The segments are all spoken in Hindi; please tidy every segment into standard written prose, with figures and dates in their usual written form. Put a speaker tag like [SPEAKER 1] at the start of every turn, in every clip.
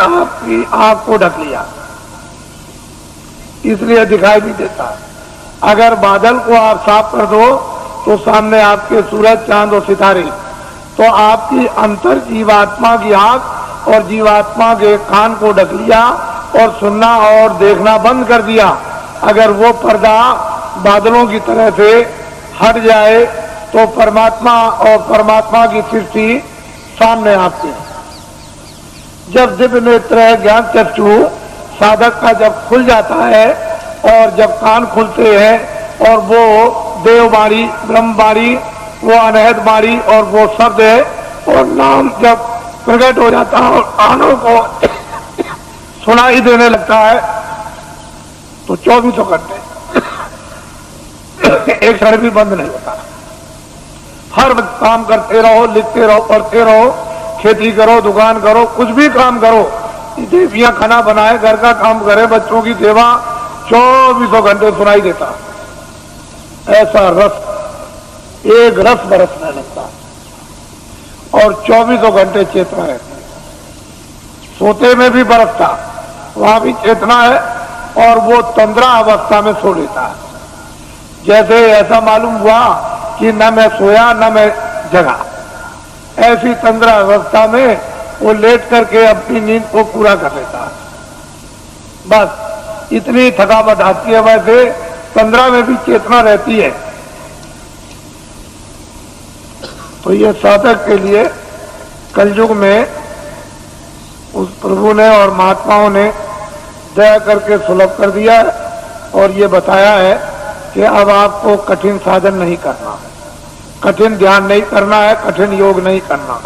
[SPEAKER 1] आपकी आंख को ढक लिया, इसलिए दिखाई नहीं देता। अगर बादल को आप साफ कर दो तो सामने आपके सूरज, चांद और सितारे। तो आपकी अंतर जीवात्मा की आंख और जीवात्मा के कान को ढक लिया और सुनना और देखना बंद कर दिया। अगर वो पर्दा बादलों की तरह से हट जाए तो परमात्मा और परमात्मा की सृष्टि सामने आती है। जब दिव्य नेत्र ज्ञान चक्षु साधक का जब खुल जाता है और जब कान खुलते हैं और वो देववाणी, ब्रह्मवाणी, वो अनहद वाणी और वो शब्द है और नाम जब प्रकट हो जाता है और कानों को सुनाई देने लगता है तो 24 घंटे एक क्षण भी बंद नहीं होता। हर वक्त काम करते रहो, लिखते रहो, पढ़ते रहो, खेती करो, दुकान करो, कुछ भी काम करो, देवियां खाना बनाए, घर का काम करे, बच्चों की सेवा, 24 घंटे सुनाई देता। ऐसा रस, एक रस बरसने लगता और 24 घंटे चेतना रहती। सोते में भी बरसता, वहां भी चेतना है और वो तंद्रा अवस्था में सो लेता है। जैसे ऐसा मालूम हुआ कि न मैं सोया न मैं जगा, ऐसी तंद्रा अवस्था में वो लेट करके अपनी नींद को पूरा कर लेता है। बस इतनी थकावट आती है। वैसे तंद्रा में भी चेतना रहती है। तो ये साधक के लिए कलयुग में उस प्रभु ने और महात्माओं ने दया करके सुलभ कर दिया और ये बताया है कि अब आपको कठिन साधन नहीं करना है, कठिन ध्यान नहीं करना है, कठिन योग नहीं करना,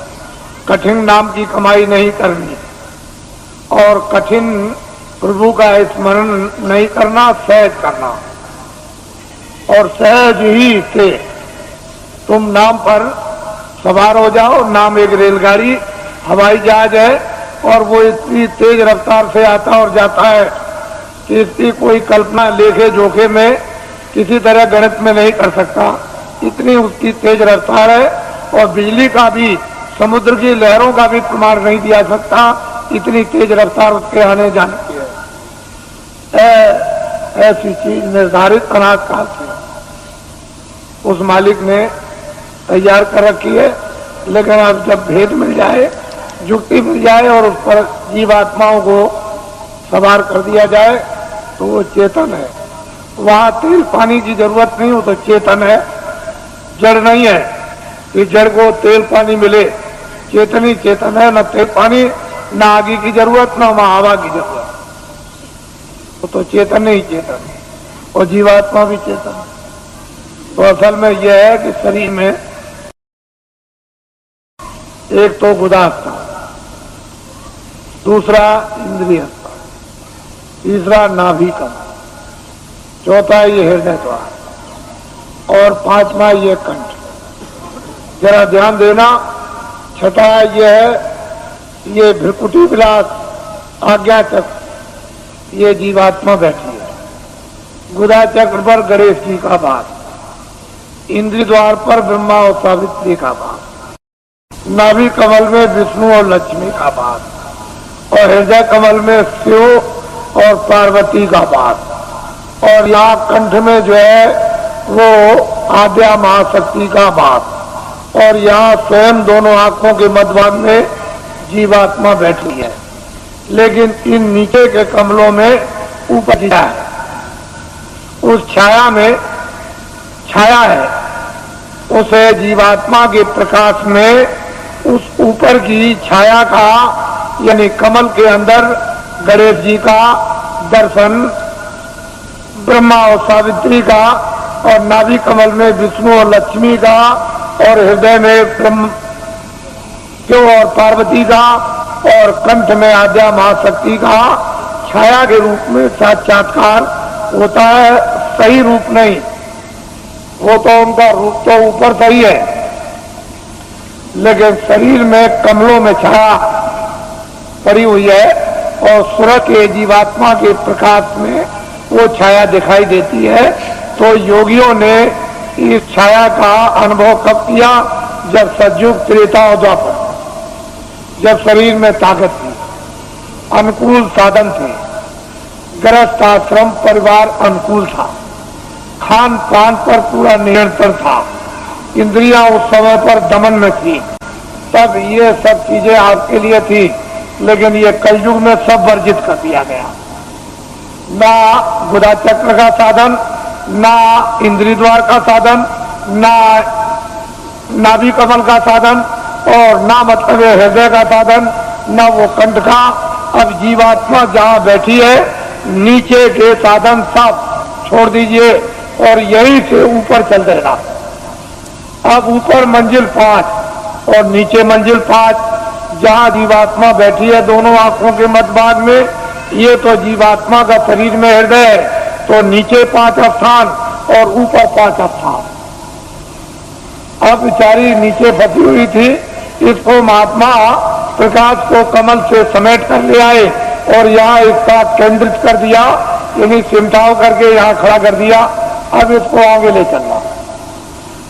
[SPEAKER 1] कठिन नाम की कमाई नहीं करनी और कठिन प्रभु का स्मरण नहीं करना, सहज करना। और सहज ही से तुम नाम पर सवार हो जाओ। नाम एक रेलगाड़ी, हवाई जहाज है और वो इतनी तेज रफ्तार से आता और जाता है कि इसकी कोई कल्पना लेखे जोखे में किसी तरह गणित में नहीं कर सकता। इतनी उसकी तेज रफ्तार है और बिजली का भी, समुद्र की लहरों का भी प्रमाण नहीं दिया सकता, इतनी तेज रफ्तार उसके आने जाने की है। ऐसी चीज निर्धारित अनाज काल से उस मालिक ने तैयार कर रखी है। लेकिन अब जब भेद मिल जाए, युक्ति मिल जाए और उस पर जीवात्माओं को सवार कर दिया जाए तो वो चेतन है। वहां तेल पानी की जरूरत नहीं हो तो चेतन है, जड़ नहीं है कि जड़ को तेल पानी मिले। चेतन ही चेतन है, न तेल पानी, न आगे की जरूरत, न वहां हवा की जरूरत। तो चेतन ही चेतन है और जीवात्मा भी चेतन है। तो असल में यह है कि शरीर में एक तो गुदास्था, दूसरा इंद्रिय, तीसरा नाभि कमल, चौथा ये हृदय द्वार और पांचवा ये कंठ। जरा ध्यान देना। छठा ये है, ये भ्रिकुटी विलास आज्ञा चक्र, ये जीवात्मा बैठी है। गुदा चक्र पर गणेश जी का वास, इंद्रिय द्वार पर ब्रह्मा और सावित्री का वास, नाभि कमल में विष्णु और लक्ष्मी का वास और हृदय कमल में शिव और पार्वती का वास। और यहाँ कंठ में जो है वो आद्या महाशक्ति का वास और यहाँ स्वयं दोनों आंखों के मध्यभाग में जीवात्मा बैठी है। लेकिन इन नीचे के कमलों में ऊपर छाया है, उस छाया में छाया है, उसे जीवात्मा के प्रकाश में उस ऊपर की छाया का यानी कमल के अंदर गणेश जी का दर्शन, ब्रह्मा और सावित्री का और नाभि कमल में विष्णु और लक्ष्मी का और हृदय में ब्रह्म शिव और पार्वती का और कंठ में आद्या महाशक्ति का छाया के रूप में साक्षात्कार होता है। सही रूप नहीं, वो तो उनका रूप तो ऊपर सही है, लेकिन शरीर में कमलों में छाया पड़ी हुई है और सूरज के जीवात्मा के प्रकाश में वो छाया दिखाई देती है। तो योगियों ने इस छाया का अनुभव कब किया? जब सतयुग, त्रेता और द्वापर, जब शरीर में ताकत थी, अनुकूल साधन थे। गृहस्थ आश्रम परिवार अनुकूल था, खान पान पर पूरा नियंत्रण था, इंद्रियां उस समय पर दमन में थी, तब ये सब चीजें आपके लिए थी। लेकिन ये कलयुग में सब वर्जित कर दिया गया। ना गुदा चक्र का साधन, ना इंद्रिय द्वार का साधन, ना नाभि कमल का साधन, और ना मतलब हृदय का साधन, ना वो कंठ का। अब जीवात्मा जहां बैठी है, नीचे के साधन सब छोड़ दीजिए और यहीं से ऊपर चल देना। अब ऊपर मंजिल 5 और नीचे मंजिल 5, जहां जीवात्मा बैठी है दोनों आंखों के मध्य भाग में, ये तो जीवात्मा का शरीर में हृदय है, तो नीचे 5 स्थान और ऊपर 5 स्थान। अब बेचारी नीचे फंसी हुई थी, इसको महात्मा प्रकाश को कमल से समेट कर ले आए और यहाँ इसका केंद्रित कर दिया, यानी सिमटाव करके यहाँ खड़ा कर दिया। अब इसको आगे ले चलना।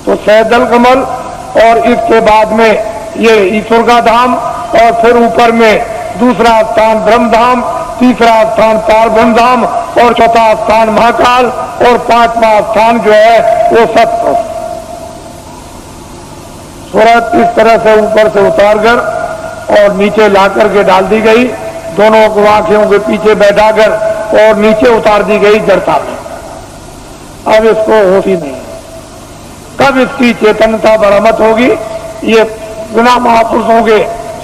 [SPEAKER 1] तो सैदल कमल और इसके बाद में ये ईश्वर का धाम, और फिर ऊपर में दूसरा स्थान ब्रह्म धाम, तीसरा स्थान पार ब्रह्म धाम, और चौथा स्थान महाकाल, और 5वां स्थान जो है वो सत्य। सूरत इस तरह से ऊपर से उतार कर और नीचे ला करके डाल दी गई, दोनों को आंखों के पीछे बैठाकर, और नीचे उतार दी गई जड़ता में। अब इसको होश ही नहीं, कब इसकी चेतनता बरामद होगी? ये बिना महापुरुषों के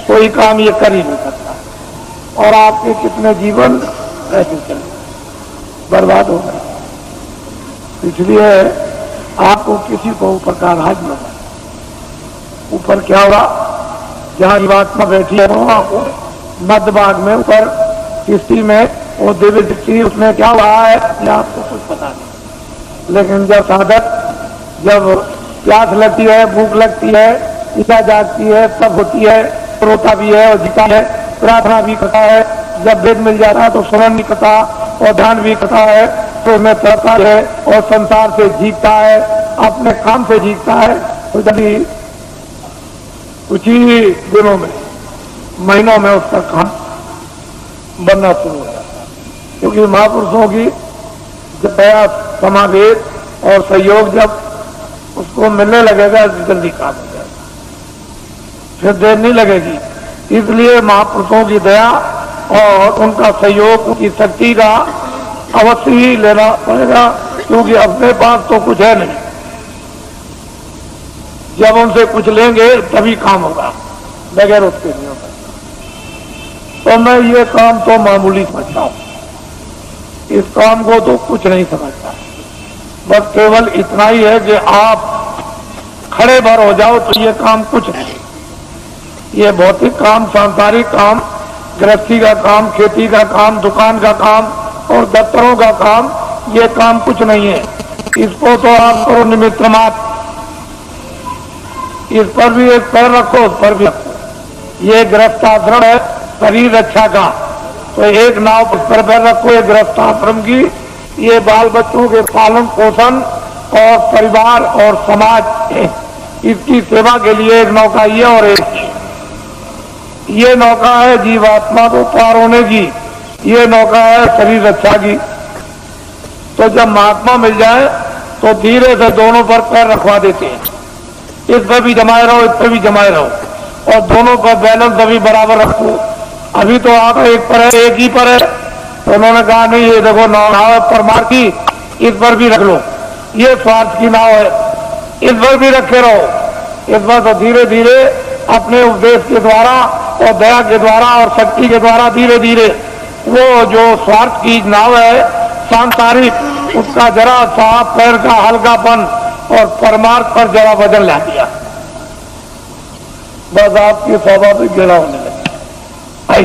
[SPEAKER 1] कोई काम ये कर ही नहीं सकता। और आपके कितने जीवन ऐसे चले बर्बाद हो गए। इसलिए आपको किसी को ऊपर का राज न बना। ऊपर क्या होगा? जहां जीवात्मा बैठी है आपको मध्य भाग में ऊपर किस्ती में वो दिव्य दृष्टि, उसमें क्या हो रहा है आपको कुछ पता नहीं। लेकिन जब साधक, जब प्यास लगती है, भूख लगती है, इच्छा जागती है, सब होती है, रोता भी है और जीता है, प्रार्थना भी करता है, जब वेद मिल जाता है तो स्मरण भी करता और ध्यान भी करता है, तो मैं पढ़ता है और संसार से जीतता है, अपने काम से जीतता है। तो जब कुछ ही दिनों में, महीनों में उसका काम बनना शुरू हो जाता है। क्योंकि महापुरुषों की जब दया, समावेश और सहयोग जब उसको मिलने लगेगा, जल्दी काम हो जाएगा, फिर देर नहीं लगेगी। इसलिए महापुरुषों की दया और उनका सहयोग, उनकी शक्ति का अवश्य ही लेना पड़ेगा, क्योंकि अपने पास तो कुछ है नहीं। जब उनसे कुछ लेंगे तभी काम होगा, बगैर उसके नहीं होगा। तो मैं ये काम तो मामूली समझता हूं, इस काम को तो कुछ नहीं समझता। बस केवल इतना ही है कि आप खड़े भर हो जाओ तो ये काम कुछ नहीं। ये भौतिक काम, सांसारिक काम, गृहस्थी का काम, खेती का काम, दुकान का काम और दफ्तरों का काम, ये काम कुछ नहीं है। इसको तो आप करो निमित्त मात्र। इस पर भी एक पैर रखो, उस पर भी रखो। ये गृहस्थाश्रम है शरीर रक्षा का, तो एक नाव पर पैर रखो, एक गृहस्थाश्रम की। ये बाल बच्चों के पालन पोषण और परिवार और समाज, इसकी सेवा के लिए एक नौका ये, और एक ये नौका है जीवात्मा को पार होने की, ये नौका है शरीर रक्षा की। तो जब महात्मा मिल जाए तो धीरे से दोनों पर पैर रखवा देते हैं। इस पर भी जमाए रहो, इस पर भी जमाए रहो, और दोनों का बैलेंस अभी बराबर रखो। अभी तो आप एक पर है, एक ही पर है, तो उन्होंने कहा नहीं, ये देखो नाव है परमार की, इस पर भी रख लो, ये स्वार्थ की नाव है, इस पर भी रखे रहो। इस पर तो धीरे धीरे अपने उपदेश के द्वारा और दया के द्वारा और शक्ति के द्वारा धीरे धीरे वो जो स्वार्थ की नाव है सांसारिक, उसका जरा सा पैर का हल्कापन और परमार्थ पर जरा वजन ला दिया, बस आपकी स्वाभाविक गिरा होने लगी।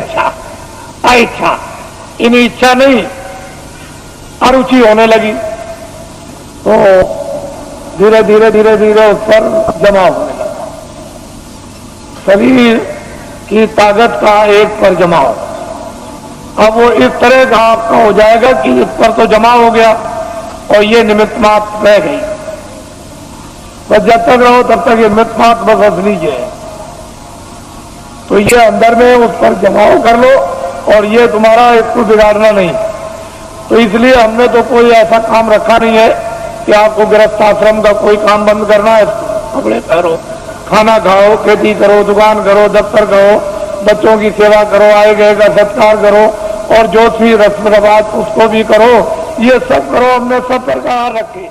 [SPEAKER 1] इच्छा इन इच्छा नहीं, अरुचि होने लगी, तो धीरे धीरे धीरे धीरे उस पर जमा होने लगा। शरीर की ताकत का एक पर जमा हो। अब वो इस तरह का आपका हो जाएगा कि इस पर तो जमा हो गया और ये निमित्त मात्र रह गई। बस जब तक रहो तब तक ये निमित्त मात्र बस असली है। तो ये अंदर में उस पर जमाव कर लो और ये तुम्हारा इसको बिगाड़ना नहीं। तो इसलिए हमने तो कोई ऐसा काम रखा नहीं है कि आपको गृहस्थ आश्रम का कोई काम बंद करना है। कपड़े पहनो, खाना खाओ, खेती करो, दुकान करो, दफ्तर करो, बच्चों की सेवा करो, आए गए का सत्कार करो, और जो भी रस्म रवाज उसको भी करो, ये सब करो। हमने सब प्रकार रखे।